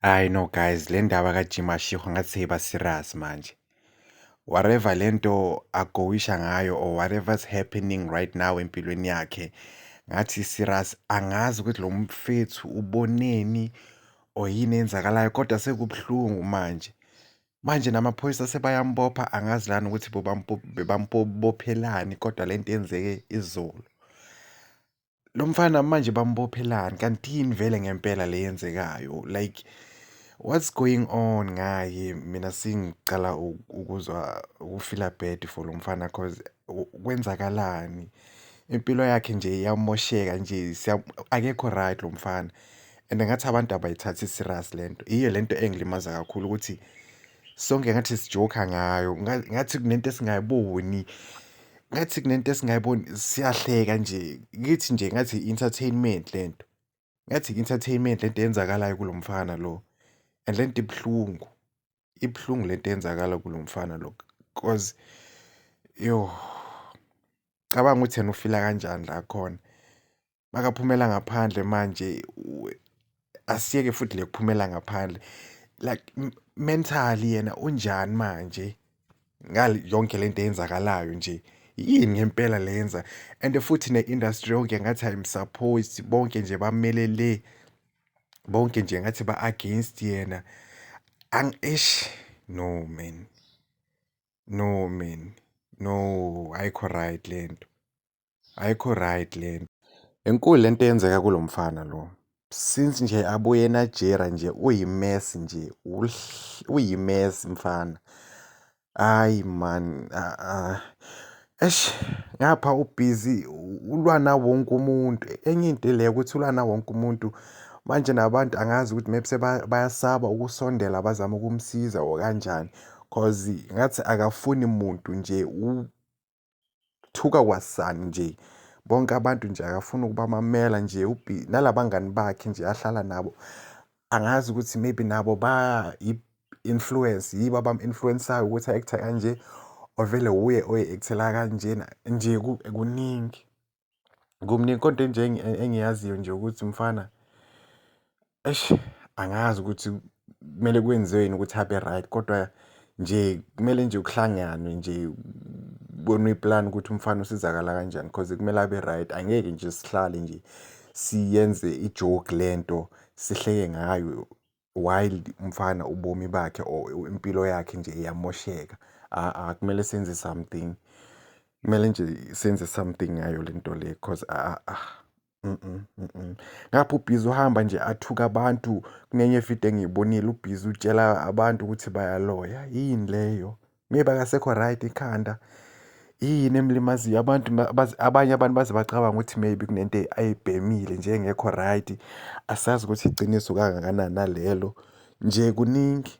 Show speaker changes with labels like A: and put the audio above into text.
A: Hayi no guys, le ndaba kaJim Ashego ngathi seyiba serious manje. Whatever lento agowisha ngayo or whatever's happening right now empilweni yakhe, ngathi serious. Angazi ukuthi lo mfethu uboneni or yini eyenzakalayo kodwa sekubuhlungu manje. Manje namaphoyisa sebayambopha angazi lana ukuthi bebampophelani kodwa lento yenzeke izolo. Lo mfana manje bambophelani kanti yini vele ngempela le yenzekayo, like what's going on ngaye? Mina singicala ukuzwa ukufila bad for lo mfana cause kwenzakalani? Impilo yakhe nje iyamosheka nje, akekho right lo mfana and ngathi abantu abayithathi serious lento. Iyo lento engilimaza kakhulu ukuthi sonke ngathi sijoka ngayo, ngathi kunento esingayiboni, ngathi kunento esingayiboni, siyahleka nje. Kithi nje ngathi i-entertainment lento, ngathi i-entertainment lento eyenzakalayo kulo mfana lo. And lento ibuhlungu lento eyenzakala kulo mfana lo cause cabanga ukuthi yena ufila kanjani la khona. Makaphumela ngaphandle manje asiyeke futhi le kuphumela ngaphandle, like mentally yena unjani manje ngale yonke lento eyenzakalayo nje. Yini ngempela lenza and futhi ne-industry yonke ngathi ayimsupporti, bonke nje bamelele, bonke nje ngathi ba-against yena. No man, no man, no, ayikho right lento, ayikho right lento. Enkulu lento eyenzeka kulo mfana lo, since nje abuye eNigeria nje uyimess nje, uyimess mfana. Hayi man, ngapha ubhizi ulwa nawo wonke umuntu. Enye into le ukuthi ulwa nawo wonke umuntu. Manje nabantu angazi ukuthi maybe bayasaba ukusondela bazama ukumsiza or kanjani cause ngathi akafuni muntu nje uthuka kwasani nje. Bonke abantu nje akafuna ukubamamela nje nalabangani bakhe nje ahlala nabo. Angazi ukuthi maybe nabo i-influence yibo abam-influensayo ukuthi act kanje or vele uye oyi-actela kanjena nje. Kuningi kodwa nje engiyaziyo nje ukuthi mfana angazi ukuthi kumele kwenziweni ukuthi abe right kodwa nje kumele nje kuhlanganwe nje kubonwe iplan ukuthi umfana usizakala kanjani cause kumele abe right. Angeke nje sihlale nje siyenze ijoke lento sihleke ngayo while umfana ubomi bakhe or impilo yakhe nje iyamosheka. Kumele senze something, kumele nje senze something ngayo lento le cause ngapha ubhizi uhamba nje athuka abantu. Kunenye video engiyibonile ubhizi utshela abantu ukuthi bayaloya. Yini leyo? Maybe akasekho right ekhanda. Yini emlimaziyo? Abanye abantu baze bacabanga ukuthi maybe kunento ayibhemile nje engekho right. Asazi ukuthi iqiniso kangakanani nalelo nje. Kuningi.